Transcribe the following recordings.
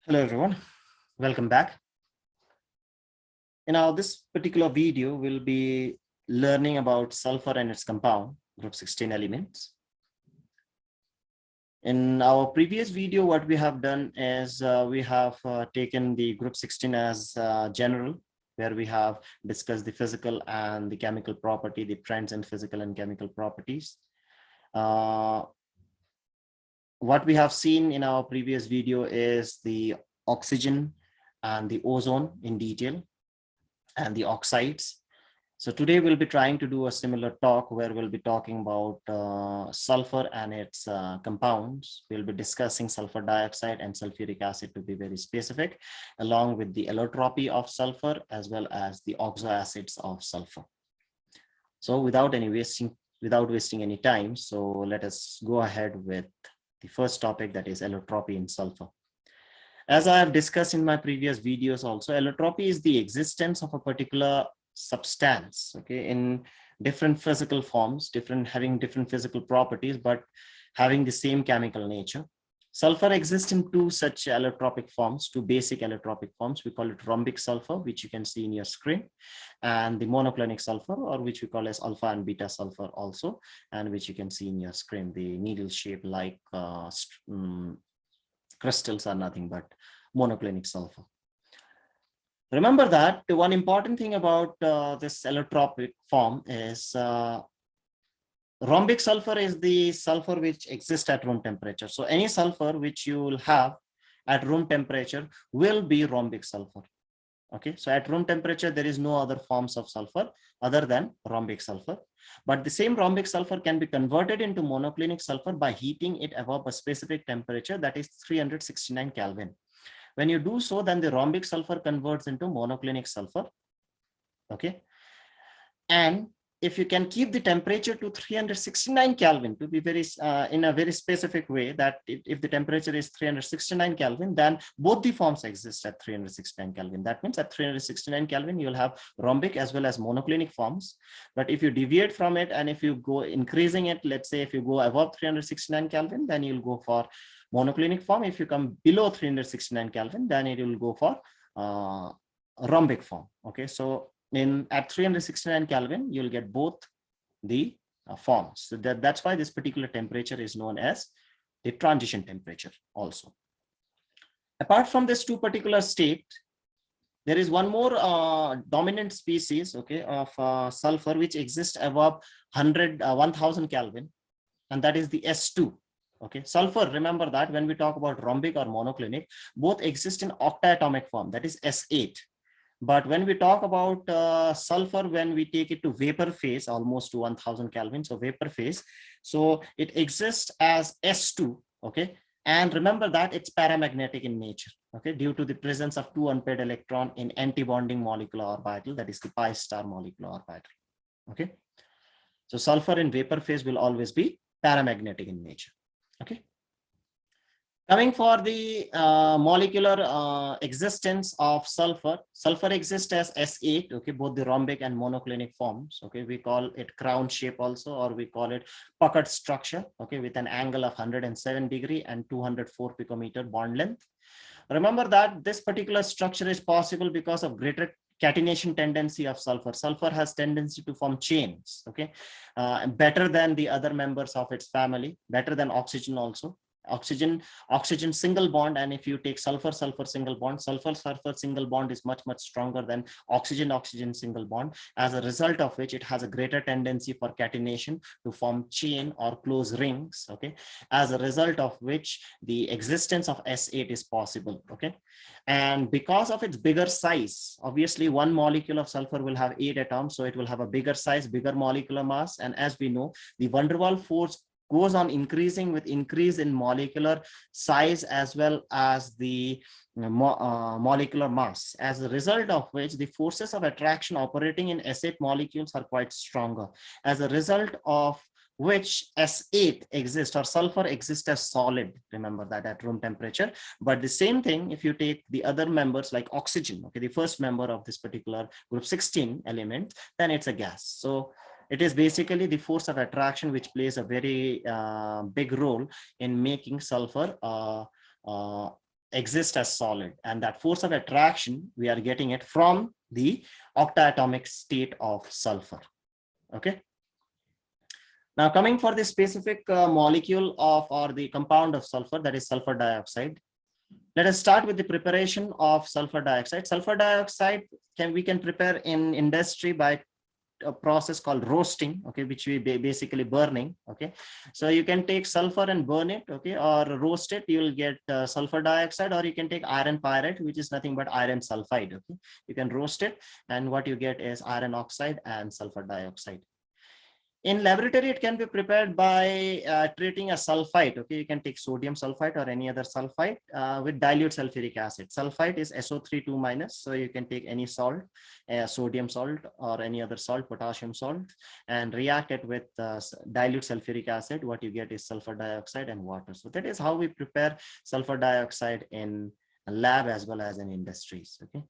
Hello everyone, welcome back. In this particular video, we'll be learning about sulfur and its compound, group 16 elements. In our previous video, what we have done is we have taken the group 16 as general, where we have discussed the physical and the chemical property, the trends in physical and chemical properties. What we have seen in our previous video is the oxygen and the ozone in detail and the oxides. So today we'll be trying to do a similar talk where we'll be talking about sulfur and its compounds. We'll be discussing sulfur dioxide and sulfuric acid to be very specific, along with the allotropy of sulfur as well as the oxoacids of sulfur. So without wasting any time, so let us go ahead with the first topic, that is allotropy in sulfur. As I have discussed in my previous videos also, allotropy is the existence of a particular substance, okay, in different physical forms, having different physical properties, but having the same chemical nature. Sulfur exists in two such allotropic forms, two basic allotropic forms. We call it rhombic sulfur, which you can see in your screen, and the monoclinic sulfur, or which we call as alpha and beta sulfur also, and which you can see in your screen. The needle shape like crystals are nothing but monoclinic sulfur. Remember that the one important thing about this allotropic form is rhombic sulfur is the sulfur which exists at room temperature. So any sulfur which you will have at room temperature will be rhombic sulfur. Okay, so at room temperature, there is no other forms of sulfur other than rhombic sulfur. But the same rhombic sulfur can be converted into monoclinic sulfur by heating it above a specific temperature, that is 369 Kelvin. When you do so, then the rhombic sulfur converts into monoclinic sulfur. Okay, and if you can keep the temperature to 369 Kelvin, to be very in a very specific way, that if the temperature is 369 Kelvin, then both the forms exist at 369 Kelvin. That means at 369 Kelvin, you'll have rhombic as well as monoclinic forms. But if you deviate from it, and if you go increasing it, let's say if you go above 369 Kelvin, then you'll go for monoclinic form. If you come below 369 Kelvin, then it will go for rhombic form. Okay, so at 369 Kelvin, you'll get both the forms. So that's why this particular temperature is known as the transition temperature also. Apart from this two particular state, there is one more dominant species, okay, of sulfur which exists above 1000 Kelvin, and that is the S2. Okay, sulfur, remember that when we talk about rhombic or monoclinic, both exist in octatomic form, that is S8. But when we talk about sulfur, when we take it to vapor phase, almost to 1000 Kelvin, so vapor phase, so it exists as S2, okay? And remember that it's paramagnetic in nature, okay, due to the presence of two unpaired electron in antibonding molecular orbital, that is the pi star molecular orbital, okay? So sulfur in vapor phase will always be paramagnetic in nature, okay? Coming for the molecular existence of sulfur, sulfur exists as S8, okay, both the rhombic and monoclinic forms, okay, we call it crown shape also, or we call it puckered structure, okay, with an angle of 107 degree and 204 picometer bond length. Remember that this particular structure is possible because of greater catenation tendency of sulfur. Sulfur has tendency to form chains, okay, better than the other members of its family, better than oxygen also. Oxygen single bond, and if you take sulfur single bond, sulfur single bond is much stronger than oxygen single bond, as a result of which it has a greater tendency for catenation to form chain or close rings, okay, as a result of which the existence of S8 is possible, okay. And because of its bigger size, obviously one molecule of sulfur will have 8 atoms, so it will have a bigger size, bigger molecular mass, and as we know, the van der Waals force goes on increasing with increase in molecular size as well as the molecular mass, as a result of which the forces of attraction operating in S8 molecules are quite stronger, as a result of which S8 exists, or sulfur exists as solid, remember that, at room temperature. But the same thing if you take the other members like oxygen, okay, the first member of this particular group 16 element, then it's a gas. So it is basically the force of attraction which plays a very big role in making sulfur exist as solid, and that force of attraction, we are getting it from the octatomic state of sulfur. Okay. Now coming for the specific molecule of, or the compound of sulfur, that is sulfur dioxide. Let us start with the preparation of sulfur dioxide. Sulfur dioxide we can prepare in industry by a process called roasting, okay, which we basically burning. Okay, so you can take sulfur and burn it, okay, or roast it, you will get sulfur dioxide, or you can take iron pyrite, which is nothing but iron sulfide. Okay, you can roast it, and what you get is iron oxide and sulfur dioxide. In laboratory, it can be prepared by treating a sulfite. Okay, you can take sodium sulfite or any other sulfite with dilute sulfuric acid. Sulfite is SO3 2 minus, so you can take any salt, sodium salt or any other salt, potassium salt, and react it with dilute sulfuric acid. What you get is sulfur dioxide and water. So that is how we prepare sulfur dioxide in a lab as well as in industries. Okay.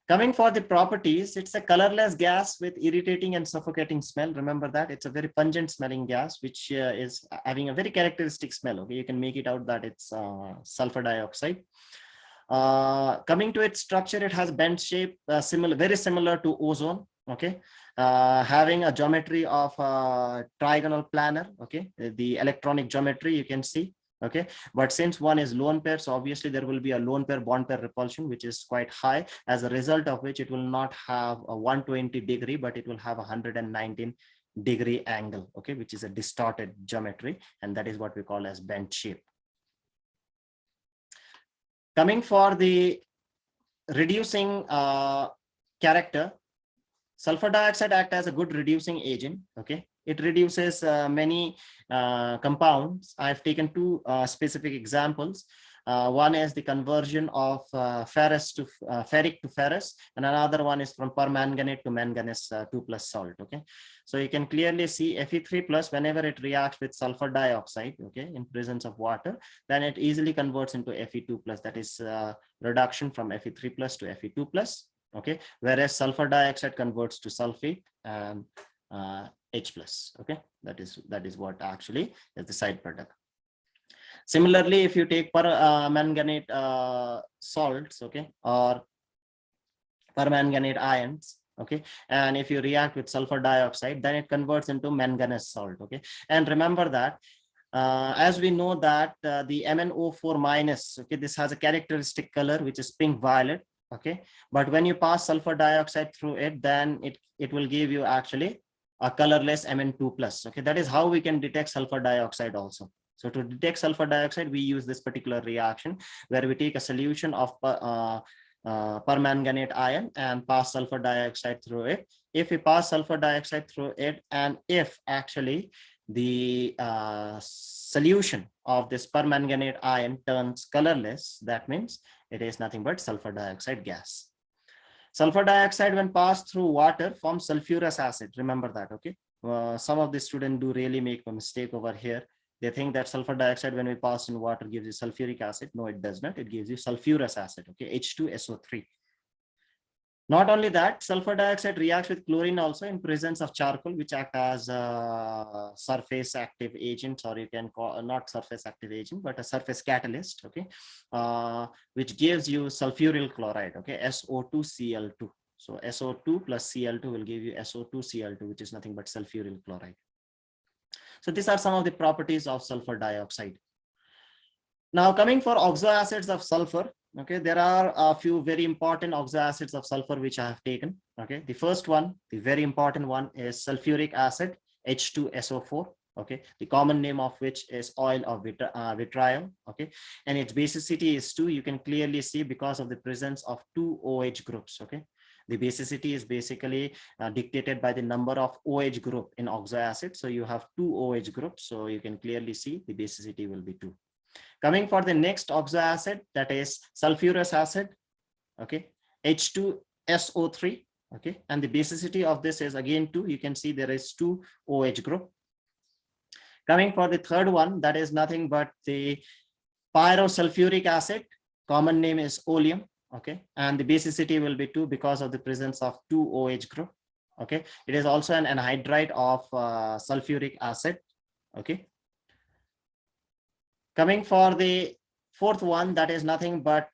Coming for the properties, it's a colorless gas with irritating and suffocating smell. Remember that it's a very pungent smelling gas, which is having a very characteristic smell. Okay, you can make it out that it's sulfur dioxide. Coming to its structure, it has bent shape, very similar to ozone. Okay, having a geometry of trigonal planar. Okay, the electronic geometry you can see. Okay, but since one is lone pair, so obviously there will be a lone pair bond pair repulsion, which is quite high, as a result of which it will not have a 120 degree, but it will have a 119 degree angle. Okay, which is a distorted geometry, and that is what we call as bent shape. Coming for the reducing character, sulfur dioxide acts as a good reducing agent. Okay, it reduces many compounds. I've taken two specific examples. One is the conversion of ferrous to ferric to ferrous, and another one is from permanganate to manganese 2+ salt. Okay, so you can clearly see Fe3+ whenever it reacts with sulfur dioxide, okay, in presence of water, then it easily converts into Fe2+. That is reduction from Fe3+ to Fe2+. Okay, whereas sulfur dioxide converts to sulfate and H+. Okay, that is what actually is the side product. Similarly, if you take permanganate salts, okay, or permanganate ions, okay, and if you react with sulfur dioxide, then it converts into manganese salt. Okay, and remember that as we know that the MnO4 minus, okay, this has a characteristic color which is pink violet. Okay, but when you pass sulfur dioxide through it, then it will give you actually a colorless Mn2+. Okay, that is how we can detect sulfur dioxide also. So to detect sulfur dioxide, we use this particular reaction where we take a solution of permanganate ion and pass sulfur dioxide through it. If we pass sulfur dioxide through it, and if actually the solution of this permanganate ion turns colorless, that means it is nothing but sulfur dioxide gas. Sulfur dioxide, when passed through water, forms sulfurous acid. Remember that. Okay, some of the students do really make a mistake over here. They think that sulfur dioxide, when we pass in water, gives you sulfuric acid. No, it does not. It gives you sulfurous acid. Okay, H2SO3. Not only that, sulfur dioxide reacts with chlorine also in presence of charcoal, which act as surface active agents, or you can call not surface active agent, but a surface catalyst. Okay, which gives you sulfuryl chloride. Okay, SO2Cl2. So SO2 plus Cl2 will give you SO2Cl2, which is nothing but sulfuryl chloride. So these are some of the properties of sulfur dioxide. Now coming for oxoacids of sulfur. Okay, there are a few very important oxoacids of sulfur which I have taken. Okay, the first one, the very important one, is sulfuric acid, H2SO4. Okay, the common name of which is oil of vitriol. Okay, and its basicity is 2. You can clearly see because of the presence of 2 OH groups. Okay, the basicity is basically dictated by the number of OH group in oxoacid. So you have 2 OH groups, so you can clearly see the basicity will be 2. Coming for the next oxoacid, that is sulfurous acid. Okay, H2SO3. Okay, and the basicity of this is again 2. You can see there is 2 OH group. Coming for the third one, that is nothing but the pyrosulfuric acid. Common name is oleum. Okay, and the basicity will be 2 because of the presence of 2 OH group. Okay, it is also an anhydride of sulfuric acid. Okay. Coming for the fourth one, that is nothing but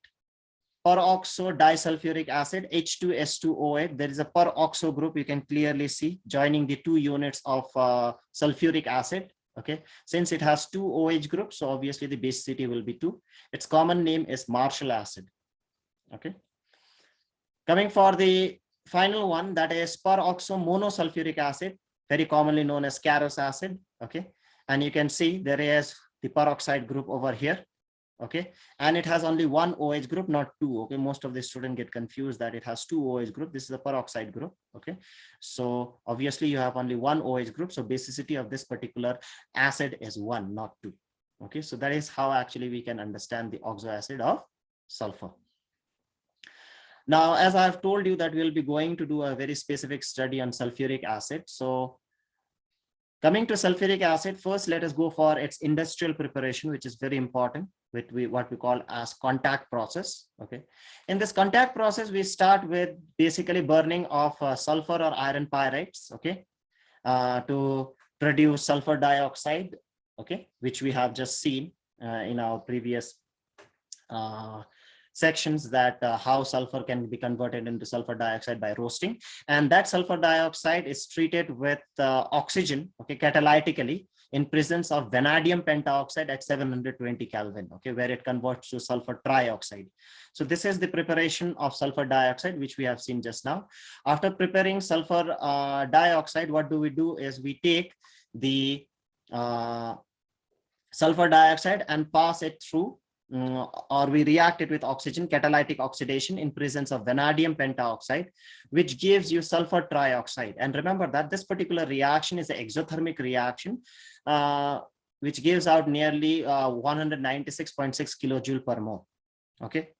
peroxo disulfuric acid, H2S2O8. There is a peroxo group, you can clearly see, joining the 2 units of sulfuric acid. Okay, since it has 2 OH groups, so obviously the basicity will be 2. Its common name is Marshall acid. Okay, coming for the final one, that is peroxo monosulfuric acid, very commonly known as Caros acid. Okay, and you can see there is the peroxide group over here. Okay, and it has only 1 OH group, not 2. Okay, most of the students get confused that it has 2 OH group. This is the peroxide group. Okay, so obviously you have only 1 OH group, so basicity of this particular acid is 1, not 2. Okay, so that is how actually we can understand the oxo acid of sulfur. Now, as I've told you that we'll be going to do a very specific study on sulfuric acid. So coming to sulfuric acid, first let us go for its industrial preparation, which is very important, with what we call as contact process. Okay, in this contact process, we start with basically burning of sulfur or iron pyrites. Okay, to produce sulfur dioxide. Okay, which we have just seen in our previous sections, that how sulfur can be converted into sulfur dioxide by roasting, and that sulfur dioxide is treated with oxygen, okay, catalytically, in presence of vanadium pentaoxide at 720 Kelvin, okay, where it converts to sulfur trioxide. So this is the preparation of sulfur dioxide, which we have seen just now. After preparing sulfur dioxide, what do? Is we take the sulfur dioxide and pass it through or we react it with oxygen, catalytic oxidation, in presence of vanadium pentaoxide, which gives you sulfur trioxide. And remember that this particular reaction is an exothermic reaction, which gives out nearly 196.6 kilojoule per mole. Okay,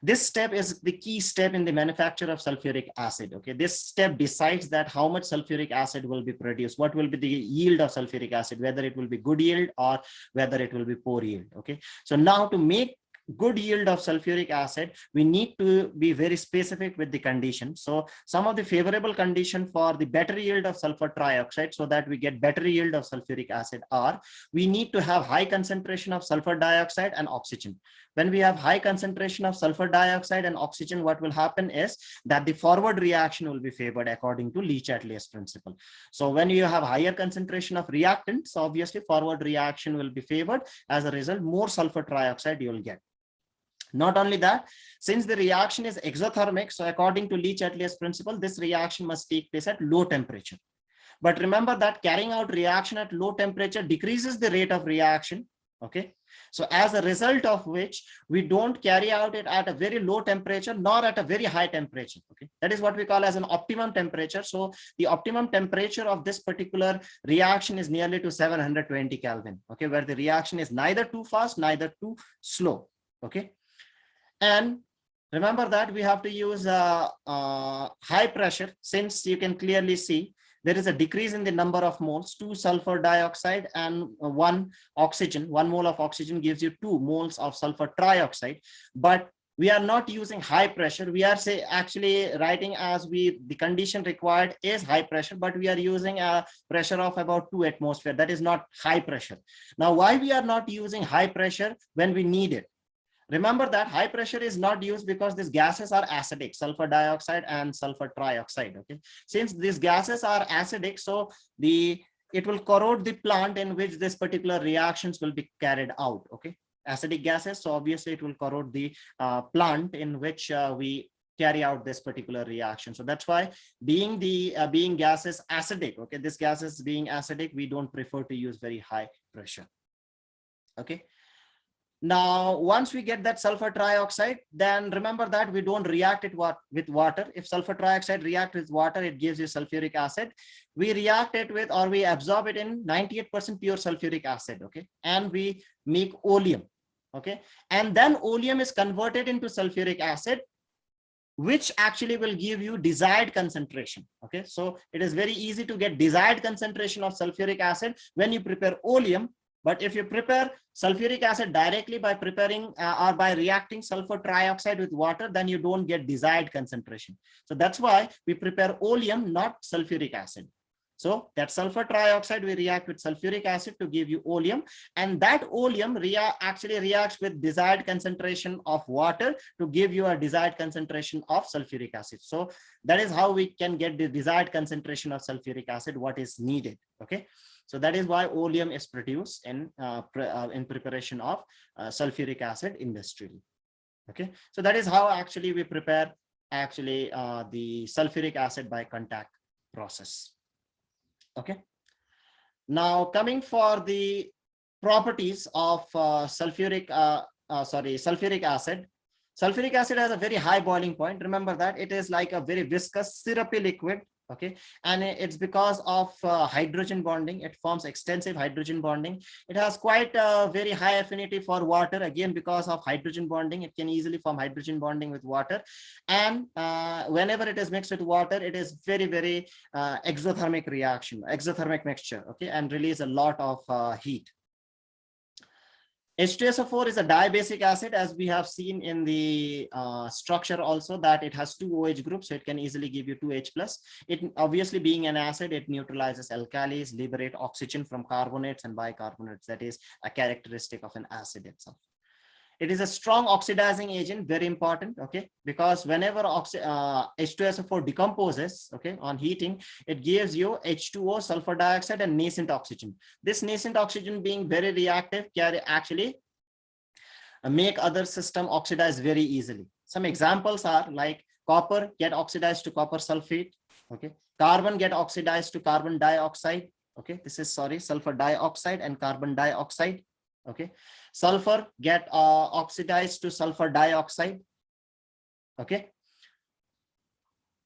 this step is the key step in the manufacture of sulfuric acid. Okay, this step decides that how much sulfuric acid will be produced, what will be the yield of sulfuric acid, whether it will be good yield or whether it will be poor yield. Okay, so now to make good yield of sulfuric acid, we need to be very specific with the condition. So some of the favorable condition for the better yield of sulfur trioxide, so that we get better yield of sulfuric acid, are we need to have high concentration of sulfur dioxide and oxygen. When we have high concentration of sulfur dioxide and oxygen, what will happen is that the forward reaction will be favored according to Le-Chatelier's principle. So when you have higher concentration of reactants, obviously forward reaction will be favored. As a result, more sulfur trioxide you will get. Not only that, since the reaction is exothermic, so according to Le-Chatelier's principle, this reaction must take place at low temperature. But remember that carrying out reaction at low temperature decreases the rate of reaction. Okay, so as a result of which, we don't carry out it at a very low temperature nor at a very high temperature. Okay, that is what we call as an optimum temperature. So the optimum temperature of this particular reaction is nearly to 720 Kelvin. Okay, where the reaction is neither too fast, neither too slow. Okay, and remember that we have to use high pressure, since you can clearly see there is a decrease in the number of moles, 2 sulfur dioxide and 1 oxygen. 1 mole of oxygen gives you 2 moles of sulfur trioxide. But we are not using high pressure. We are actually writing as the condition required is high pressure, but we are using a pressure of about 2 atmosphere. That is not high pressure. Now, why we are not using high pressure when we need it? Remember that high pressure is not used because these gases are acidic, sulfur dioxide and sulfur trioxide. Okay, since these gases are acidic, so it will corrode the plant in which this particular reactions will be carried out. Okay, acidic gases, so obviously it will corrode the plant in which we carry out this particular reaction. So that's why, being gases acidic, okay, this gases being acidic, we don't prefer to use very high pressure. Okay. Now, once we get that sulfur trioxide, then remember that we don't react it with water. If sulfur trioxide reacts with water, it gives you sulfuric acid. We react it with, or we absorb it in 98% pure sulfuric acid, okay? And we make oleum, okay? And then oleum is converted into sulfuric acid, which actually will give you desired concentration, okay? So it is very easy to get desired concentration of sulfuric acid when you prepare oleum. But if you prepare sulfuric acid directly by preparing or by reacting sulfur trioxide with water, then you don't get desired concentration. So that's why we prepare oleum, not sulfuric acid. So that sulfur trioxide will react with sulfuric acid to give you oleum, and that oleum actually reacts with desired concentration of water to give you a desired concentration of sulfuric acid. So that is how we can get the desired concentration of sulfuric acid, what is needed. Okay, so that is why oleum is produced in preparation of sulfuric acid industrially. Okay, so that is how actually we prepare actually the sulfuric acid by contact process. Okay, now coming for the properties of sulfuric acid. Sulfuric acid has a very high boiling point. Remember that it is like a very viscous syrupy liquid. Okay, and it's because of hydrogen bonding. It forms extensive hydrogen bonding. It has quite a very high affinity for water, again because of hydrogen bonding. It can easily form hydrogen bonding with water, and whenever it is mixed with water, it is very exothermic reaction, exothermic mixture. Okay, and release a lot of heat. H2SO4 is a dibasic acid, as we have seen in the structure also, that it has two OH groups, so it can easily give you 2H plus. It obviously being an acid, it neutralizes alkalis, liberate oxygen from carbonates and bicarbonates. That is a characteristic of an acid itself. It is a strong oxidizing agent, very important, okay, because whenever H2SO4 decomposes, okay, on heating, it gives you H2O, sulfur dioxide, and nascent oxygen. This nascent oxygen being very reactive can actually make other system oxidize very easily. Some examples are like copper get oxidized to copper sulfate, okay, carbon get oxidized to carbon dioxide, okay, this is sulfur dioxide and carbon dioxide. Okay, sulfur get oxidized to sulfur dioxide. Okay,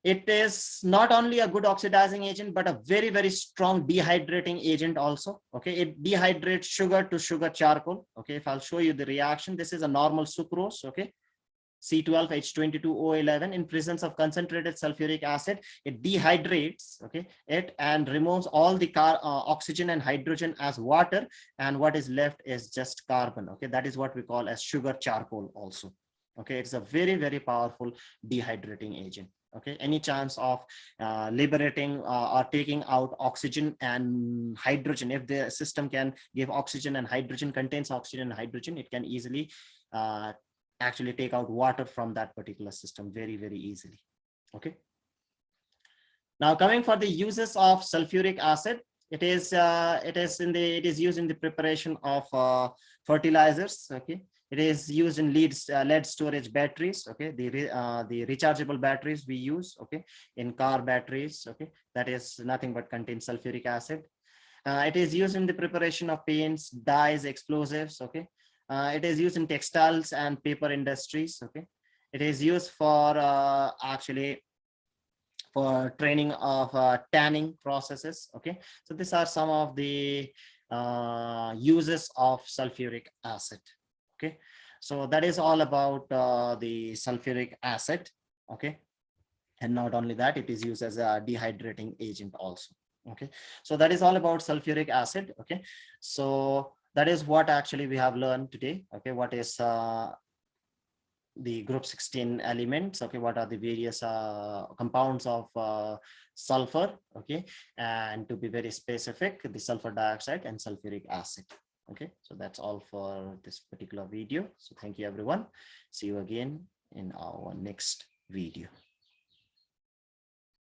it is not only a good oxidizing agent, but a very strong dehydrating agent also. Okay, it dehydrates sugar to sugar charcoal. Okay, if I'll show you the reaction, this is a normal sucrose. Okay, C12H22O11 in presence of concentrated sulfuric acid, it dehydrates, okay, it and removes all the oxygen and hydrogen as water, and what is left is just carbon. Okay, that is what we call as sugar charcoal also. Okay, it's a very powerful dehydrating agent. Okay, any chance of liberating or taking out oxygen and hydrogen, if the system can give oxygen and hydrogen, contains oxygen and hydrogen, it can easily actually take out water from that particular system very easily. Okay, now coming for the uses of sulfuric acid, it is used in the preparation of fertilizers. Okay, it is used in lead storage batteries. Okay, the rechargeable batteries we use, okay, in car batteries. Okay, that is nothing but contains sulfuric acid. It is used in the preparation of paints, dyes, explosives. Okay, it is used in textiles and paper industries. Okay, it is used for actually for training of tanning processes. Okay, so these are some of the uses of sulfuric acid. Okay, so that is all about the sulfuric acid. Okay, and not only that, it is used as a dehydrating agent also. Okay, so that is all about sulfuric acid. Okay, so that is what actually we have learned today. Okay, what is the group 16 elements? Okay, what are the various compounds of sulfur? Okay, and to be very specific, the sulfur dioxide and sulfuric acid. Okay, so that's all for this particular video. So thank you everyone. See you again in our next video.